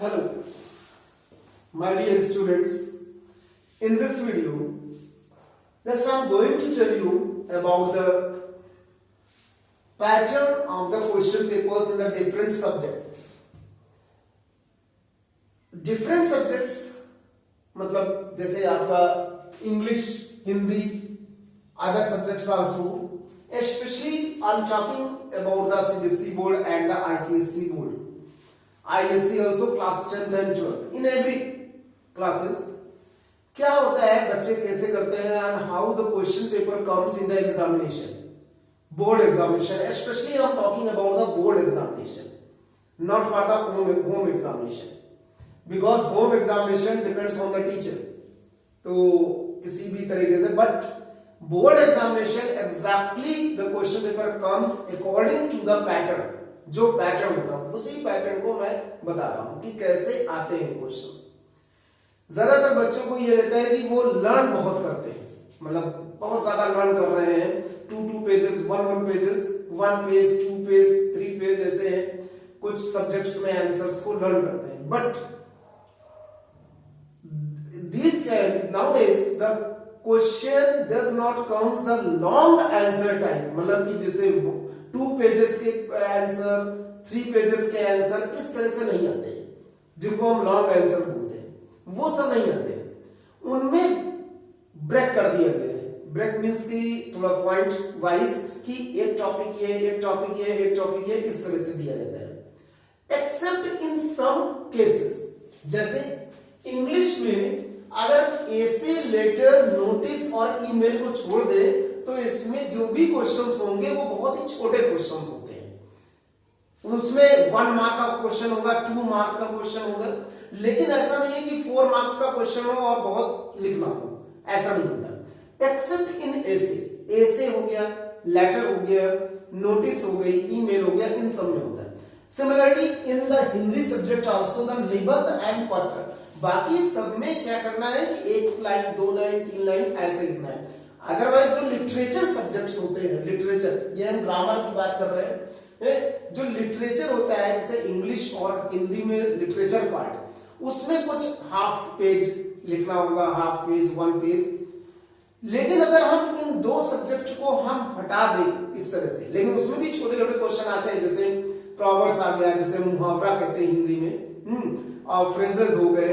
Hello, my dear students. In this video, thus I am going to tell you about the pattern of the question papers in the different subjects. Different subjects मतलब जैसे आपका English, Hindi, other subjects also. Especially I am talking about the CBSE board and the ICSE board. ISC also class 10th and 12th. In every classes क्या होता है, बच्चे कैसे करते हैं and how the question paper comes in the examination, board examination. Especially I am talking about the board examination, not for the home examination, because home examination depends on the teacher. तो किसी भी तरीके से, but board examination exactly the question paper comes according to the pattern. जो pattern होता है उसी pattern को मैं बता रहा हूं कि कैसे आते हैं क्वेश्चंस. ज्यादातर बच्चों को ये रहता है कि वो लर्न बहुत करते हैं, मतलब बहुत ज्यादा लर्न कर रहे हैं. 2 pages, 1 pages, 1 page, 2 page, 3 page ऐसे हैं. कुछ सब्जेक्ट्स में आंसर्स को लर्न करते हैं. But this time nowadays the question does not count the long answer time, मतलब कि जैसे 2 पेजेस के आंसर, 3 पेजेस के आंसर इस तरह से नहीं आते हैं, जिनको हम लॉन्ग आंसर बोलते हैं, वो सब नहीं आते हैं. उनमें ब्रेक कर दिया गया है. ब्रेक मींस कि थोड़ा पॉइंट वाइज कि एक टॉपिक ये, एक टॉपिक ये, एक टॉपिक ये, इस तरह से दिया जाता है. एक्सेप्ट इन सम केसेस, जैसे इंग्लिश में अगर ऐसे लेटर, नोटिस और ईमेल को छोड़ दे तो इसमें जो भी क्वेश्चंस होंगे वो बहुत ही छोटे क्वेश्चंस होते हैं. उसमें 1 मार्क का क्वेश्चन होगा, 2 मार्क का क्वेश्चन होगा. लेकिन ऐसा नहीं है कि 4 मार्क्स का क्वेश्चन हो और बहुत लिखना हो, ऐसा नहीं होता. एक्सेप्ट इन ऐसे, ऐसे हो गया, लेटर हो गया, नोटिस हो गई, ईमेल हो गया, इन सब में होता है. Similarly in the Hindi subject also the निबंध एंड पत्र, बाकी सब में क्या करना है कि 1 लाइन, 2 लाइन, 3 लाइन ऐसे लिखना है. अदरवाइज जो लिटरेचर सब्जेक्ट्स होते हैं, लिटरेचर, ये हम ग्रामर की बात कर रहे हैं, जो लिटरेचर होता है जैसे इंग्लिश और हिंदी में लिटरेचर पार्ट, उसमें कुछ हाफ पेज लिखना होगा, हाफ पेज, 1 पेज. लेकिन अगर हम इन 2 सब्जेक्ट को हम हटा दें इस तरह से, लेकिन उसमें भी छोटे छोटे क्वेश्चन आते हैं, जैसे प्रोवर्ब्स आ गया, जैसे मुहावरा कहते हैं हिंदी में, और फ्रेजेस हो गए,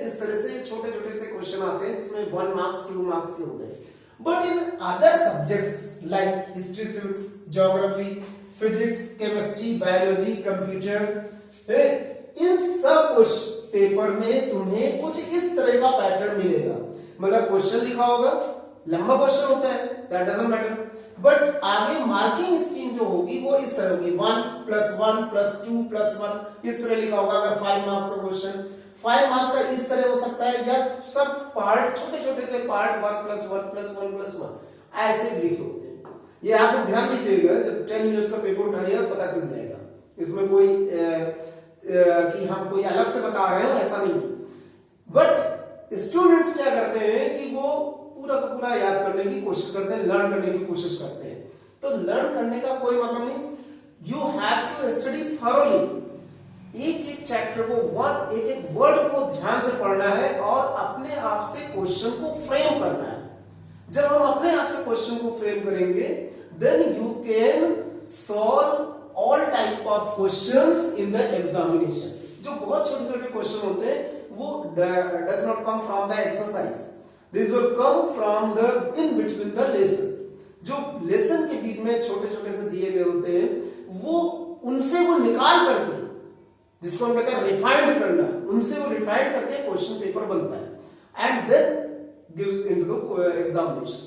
इस तरह से छोटे छोटे से क्वेश्चन आते हैं जिसमें 1 मार्क्स, 2 मार्क्स के हो गए. But in other subjects like history, civics, geography, physics, chemistry, biology, computer, इन सब क्वेश्चन पेपर में तुम्हें कुछ इस तरह का पैटर्न मिलेगा. मतलब क्वेश्चन लिखा होगा, लंबा क्वेश्चन होता है, that doesn't matter. बट आगे मार्किंग स्कीम जो होगी वो इस तरह होगी, 1+1+2+1 इस तरह लिखा होगा. अगर 5 मार्क्स का क्वेश्चन, 5 मार्क्स का इस तरह हो सकता है, या सब पार्ट, छोटे छोटे से पार्ट 1+1+1+1 ऐसे लिखे होते हैं. ये आप लोग ध्यान दीजिएगा, जब 10 इयर्स का पेपर उठाइएगा पता चल जाएगा. इसमें कोई कि हम कोई अलग से बता रहे हैं ऐसा नहीं. बट स्टूडेंट्स क्या करते हैं कि वो पूरा का पूरा याद करने की कोशिश करते हैं, लर्न करने की कोशिश करते हैं. तो लर्न करने का कोई मतलब नहीं. You have to study thoroughly. एक एक चैप्टर को, एक एक वर्ड को ध्यान से पढ़ना है और अपने आप से क्वेश्चन को फ्रेम करना है. जब हम अपने आप से क्वेश्चन को फ्रेम करेंगे, then you can solve all type of questions in the examination. जो बहुत छोटे छोटे क्वेश्चन होते हैं वो does not come from the exercise, this will come from the in between the lesson. जो लेसन के बीच में छोटे छोटे से दिए गए होते हैं, वो उनसे वो निकाल करके, जिसको हम कहते हैं रिफाइंड करना, उनसे वो रिफाइंड करके क्वेश्चन पेपर बनता है and then gives into the examination.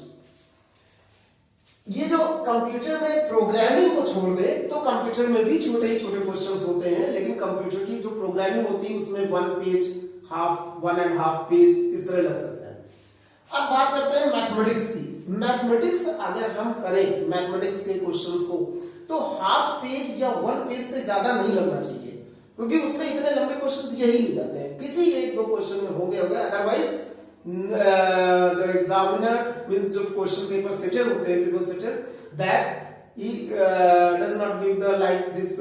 ये जो कंप्यूटर में प्रोग्रामिंग को छोड़ दे तो कंप्यूटर में भी छोटे ही छोटे क्वेश्चंस होते हैं, लेकिन कंप्यूटर की जो प्रोग्रामिंग होती है उसमें 1 पेज, हाफ, 1.5 पेज इस तरह लग सकता है. अब बात करते हैं मैथमेटिक्स की. मैथमेटिक्स अगर हम करें मैथमेटिक्स के क्वेश्चंस को, तो हाफ पेज या 1 पेज से ज्यादा नहीं लगना चाहिए, क्योंकि उसमें इतने लंबे क्वेश्चन दिए ही नहीं जाते हैं. किसी 1-2 क्वेश्चन में हो गया, अदरवाइज द एग्जामिनर मींस जो क्वेश्चन पेपर सेटर होते हैं, paper setter, that he does not give the like this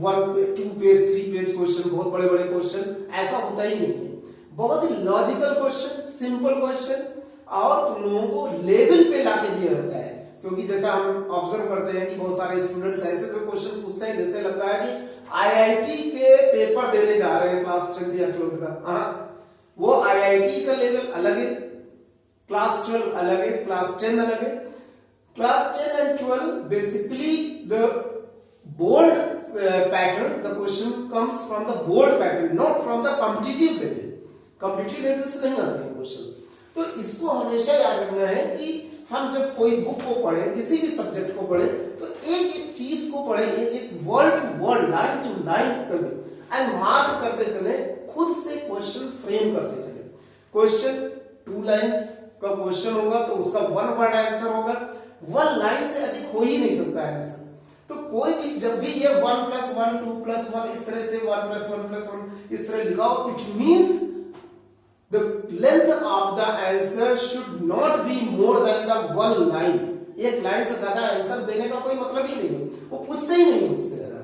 1 2 page 3 page question, बहुत बड़े बड़े क्वेश्चन, ऐसा होता ही नहीं है। बहुत ही लॉजिकल क्वेश्चन, सिंपल क्वेश्चन, और तुम लोगों को लेवल पे लाके दिया रहता है। क्योंकि जैसा हम ऑब्जर्व करते हैं कि बहुत सारे स्टूडेंट्स ऐसे क्वेश्चन पूछते हैं जैसे लगता है कि आईआईटी के पेपर देने जा रहे हैं क्लास 10 या 12 का। हाँ, वो आईआईटी का लेवल अलग है, क्लास 12 अलग है, क्लास 10 अलग है। Class 10 and 12 basically the board pattern, the question comes from the board pattern, not from the competitive level. competitive level से नहीं आते हैं क्वेश्चन। तो इसको हमेशा याद रखना है कि हम जब कोई बुक को पढ़ें, किसी भी सब्जेक्ट को पढ़ें, तो एक एक चीज को पढ़ें, एक word to word, line to line करें एंड मार्क करते चले, खुद से क्वेश्चन फ्रेम करते चले। क्वेश्चन 2 लाइंस का क्वेश्चन होगा तो उसका 1 वर्ड आंसर होगा, 1 लाइन से अधिक हो ही नहीं सकता है आंसर। तो कोई भी जब भी ये 1 + 1 2 + 1 इस तरह से 1 + 1 + 1 इस तरह लिखाओ, it means the length of the answer should not be more than the 1 line. एक लाइन से ज्यादा आंसर देने का कोई मतलब ही नहीं है, वो पूछते ही नहीं उससे ज्यादा।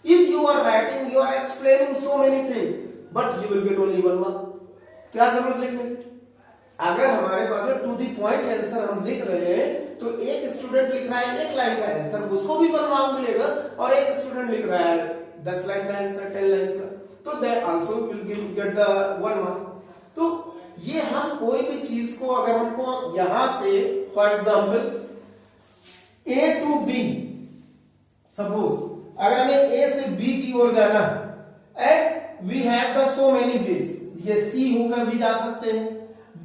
If you are writing, you are explaining so many things, but you will get only 1 mark. क्या जरूरत लिखने की? अगर हमारे पास में टू द पॉइंट आंसर हम लिख रहे हैं, तो एक स्टूडेंट लिख रहा है 1 लाइन का आंसर, उसको भी 1 मार्क मिलेगा, और एक स्टूडेंट लिख रहा है 10 लाइन का आंसर, 10 लाइन का, तो that also will get the 1 mark. तो ये हम कोई भी चीज को अगर हमको यहां से for example A to B, suppose अगर हमें A से B की ओर जाना है, and we have the so many ways, ये C होकर भी जा सकते हैं,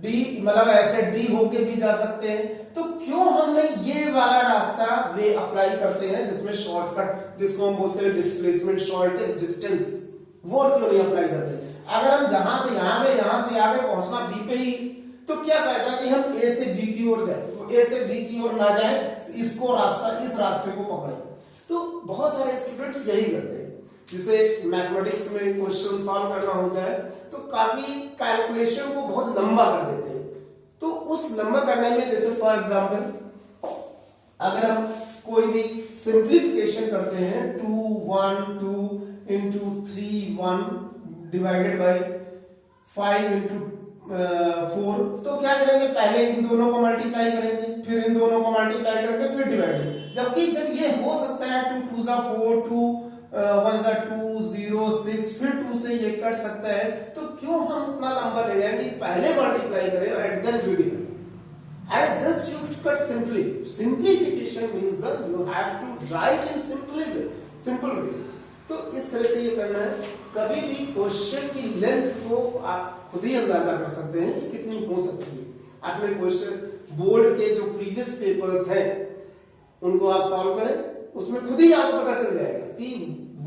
D मतलब ऐसे D होके भी जा सकते हैं, तो क्यों हमने ये वाला रास्ता वे अप्लाई करते हैं जिसमें शॉर्टकट, जिसको हम बोलते हैं डिस्प्लेसमेंट, शॉर्टेस्ट डिस्टेंस, वो क्यों नहीं अप्लाई करते? अगर हम यहां से यहां में, यहां से आगे पहुंचना B पे ही, तो क्या फायदा कि हम A से B की ओर जाए, A से B की ओर ना जाए, इसको रास्ता, इस रास्ते को पकड़े। तो बहुत सारे स्टूडेंट्स यही करते हैं। जैसे मैथमेटिक्स में क्वेश्चन सॉल्व करना होता है तो काफी कैलकुलेशन को बहुत लंबा कर देते हैं। तो उस लंबा करने में जैसे फॉर एग्जांपल अगर हम कोई भी सिंप्लीफिकेशन करते हैं 2 1 2 into 3 1 डिवाइडेड बाय 5 into 4, तो क्या करेंगे, पहले इन दोनों को मल्टीप्लाई करेंगे, फिर इन दोनों को मल्टीप्लाई करके फिर डिवाइड। जबकि जब ये हो सकता है 2 2 4 2 1 2 0 6, फिर 2 से ये कट सकता है, तो क्यों हम उतना लंबा ले जाएंगे, पहले मल्टीप्लाई करें and then divide. And just you cut simply. Simplification means that you have to write in simple way. तो इस तरह से ये करना है। कभी भी क्वेश्चन की लेंथ को आप खुद ही अंदाजा कर सकते हैं कि कितनी हो सकती है। अपने क्वेश्चन बोर्ड के जो प्रीवियस पेपर्स हैं उनको आप सॉल्व करें, उसमें खुद ही आपको पता चल जाएगा कि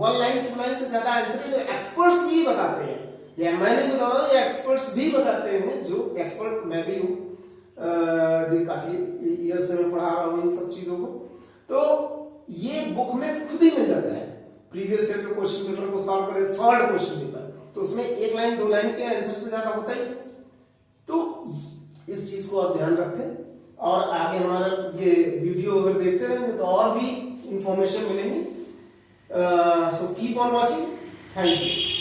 1 लाइन 2 लाइन से ज्यादा आंसर जो एक्सपर्ट्स ही बताते हैं, या मैं नहीं बता रहा हूं, या एक्सपर्ट्स भी बताते हैं, जो एक्सपर्ट मैं भी हूं, काफी ईयर से मैं पढ़ा रहा हूं इन सब चीजों को। तो ये बुक में खुद ही मिल जाता है। प्रीवियस ईयर के क्वेश्चन पेपर को सॉल्व करें, सॉल्व क्वेश्चन पेपर, तो उसमें 1 लाइन 2 लाइन के आंसर से ज्यादा होता ही। तो इस चीज को आप ध्यान रखें, और आगे हमारा ये वीडियो अगर देखते रहेंगे तो और भी इंफॉर्मेशन मिलेंगी। So keep on watching, thank you.